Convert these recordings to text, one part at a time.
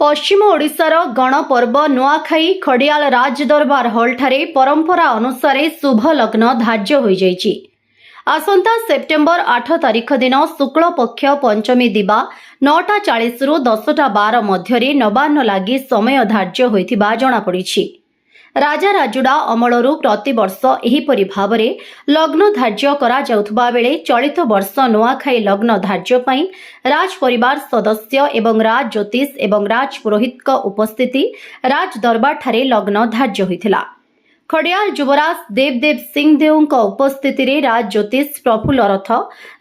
पश्चिम ओडिशार गणपर्व नुआखाई खडियाल राजदरबार हॉल ठारे परंपरा अनुसार शुभ लग्न धार्य हो जाइछि। आसंता सेप्टेम्बर 8 तारिख दिन शुक्ल पक्ष पंचमी दिबा 9:40 रु 10:12 मध्य नवान्न लागि समय धार्य होइथिबा जणा पड़िछि। राजा राजुड़ा अमलरू प्रतिवर्ष एहिपरि भावरे लग्न धार्य करा जाउथबा बेले चलित वर्ष नुआखाई लग्न धार्य पई राज परिवार सदस्य एवं राज ज्योतिष एवं राज पुरोहित उपस्थिति राज दरबार ठारे लग्न धार्य होइथिला। खडियाल युवराज देवदेव सिंह देव उपस्थिति रे राज ज्योतिष प्रफुल्ल रथ,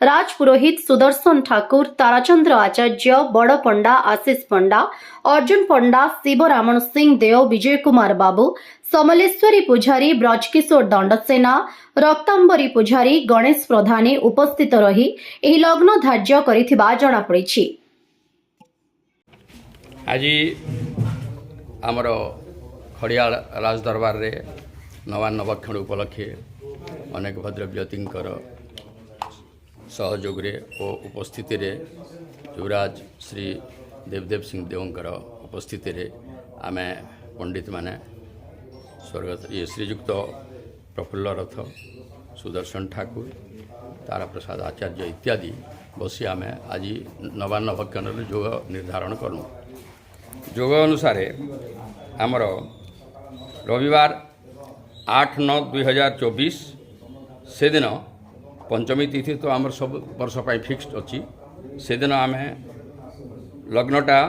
राज पुरोहित सुदर्शन ठाकुर, ताराचंद्र आचार्य, बड़ पंडा आशीष पंडा, अर्जुन पंडा, शिवरामण सिंह देव, विजय कुमार बाबू, समलेश्वरी पुजारी, ब्रजकिशोर दंडसेना, रक्तांबरी पुजारी, गणेश प्रधानी उपस्थित रही एही लग्न धार्य करिथिबा जणा पड़िछि। आज आमर खडियाल राजदरबार रे नवान्न भक्षण उपलक्षे अनेक भद्र व्यक्तिंकर सहयोग और उपस्थिति रे युवराज श्री देवदेव सिंह देवंकर उपस्थिति रे आमे पंडित माने स्वर्गत ये श्रीयुक्त प्रफुल्ल रथ, सुदर्शन ठाकुर, तारा प्रसाद आचार्य इत्यादि बसी आमे आज नवान्न भक्षण जोग निर्धारण करूँ। जोग अनुसार आमर रविवार 8/9/2024 से दिन पंचमी तिथि तो आमर सब वर्ष पर फिक्स्ड अच्छी से दिन आम लग्नटा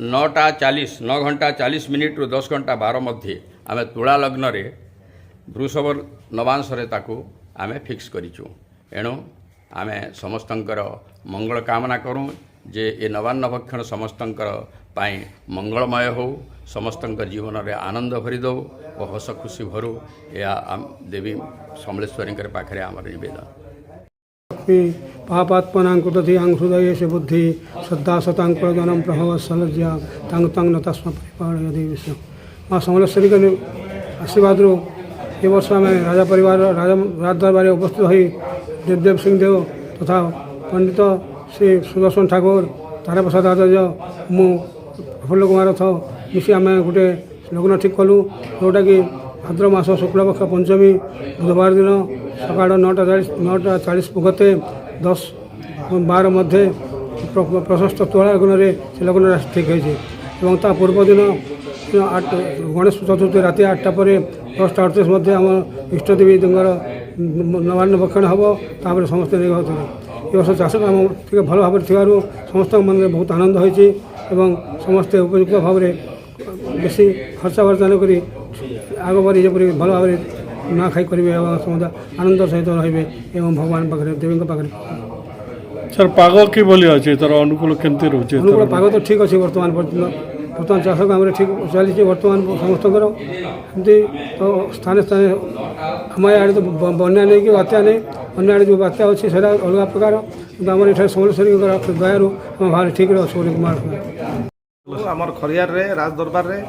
9:40 रु 10:12 मध्य आम तुला लग्न रे वृषभ नवांश आम फिक्स करूँ। एणु आम समस्तंकर मंगल कामना करूँ जे ये नवान्न भक्षण समस्तंकर पाई मंगलमय हो, समस्तंकर जीवन रे आनंद भरी दो और हस खुशी भरू। या देवी समलेश्वरी पाखे आम निवेदन। पापात्मनांकुदधि हृदय से बुद्धि श्रद्धा शतांकुजनम प्रभव सलज्या तंग तंग न तस्म परिपालय देवी से माँ समलेश्वरी के आशीर्वाद ये वर्ष आम राजा परिवार राज दरबार उपस्थित हो देवदेव सिंह देव तथा पंडित श्री सुदर्शन ठाकुर, तारा प्रसाद आचार्य, मु प्रफुल्ल कुमार रथ मिसी आम गोटे लग्न ठीक कलु जोटा कि भाद्र मास शुक्लपक्ष पंचमी बुधवार दिन सका 9:40 गते 10:12 मध्य प्रशस्त तुला लग्न से लग्न राशि ठीक है। पूर्व दिन गणेश चतुर्थी राति 8टा पर 10:38 मध्य आम इष्टदेवी नवान्न भक्षण हम तापर समस्त नहीं होते। ये वर्ष चाष काम टे भल भाव समस्त मन में बहुत आनंद होती समस्ते उपयुक्त भाव में बेसी खर्चा बर्चा नक आग बारी जपरी भल भाव ना खाई करेंगे समस्त आनंद सहित रे एवं भगवान पाखे देवी पाखे। सर पाग कि अच्छे तर अनुकूल केमती रोचे? अनुकूल पाग तो ठीक अच्छे बर्तमान चाष काम ठीक चली बर्तमान समस्त एमती तो स्थाने स्थाने आम आड़े तो बन्या नहीं कि बात्या नहीं अन्य आड़े जो बात्या अच्छी से अलग प्रकार आम ये समलेश्वरी दयारू आम भाव ठीक अच्छे कुमार आमर खरियार रे राज दरबार रे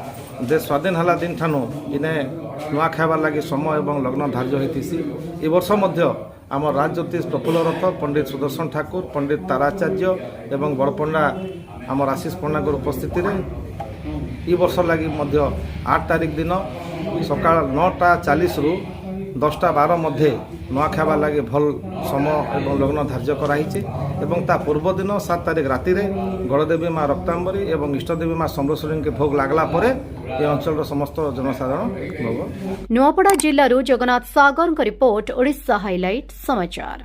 देश स्वाधीन हला दिन ठानु इने नुआ खाइबार लगी समय और लग्न धार्य होती। ए वर्ष मध्य आम राज ज्योतिष प्रफुल्ल रथ, पंडित सुदर्शन ठाकुर, पंडित ताराचार्य एवं बड़पंडा आम आशीष पंडा उपस्थिति रे ई वर्ष लगी 8 तारिख दिन सका 9:40 रु 10:12 मध्य नुआ खाइबार लगी भल समय और लग्न धार्य कराई एवं ता पूर्व दिन 7 तारिख राति रे गणदेवी माँ रक्तांबरी एवं इष्टदेवी माँ समलेश्वरी के भोग लागला परे ये अंचल समस्त जनसाधारण भोग। नुआपड़ा जिल्लारू जगन्नाथ सागर रिपोर्ट, ओडिशा हाइलाइट समाचार।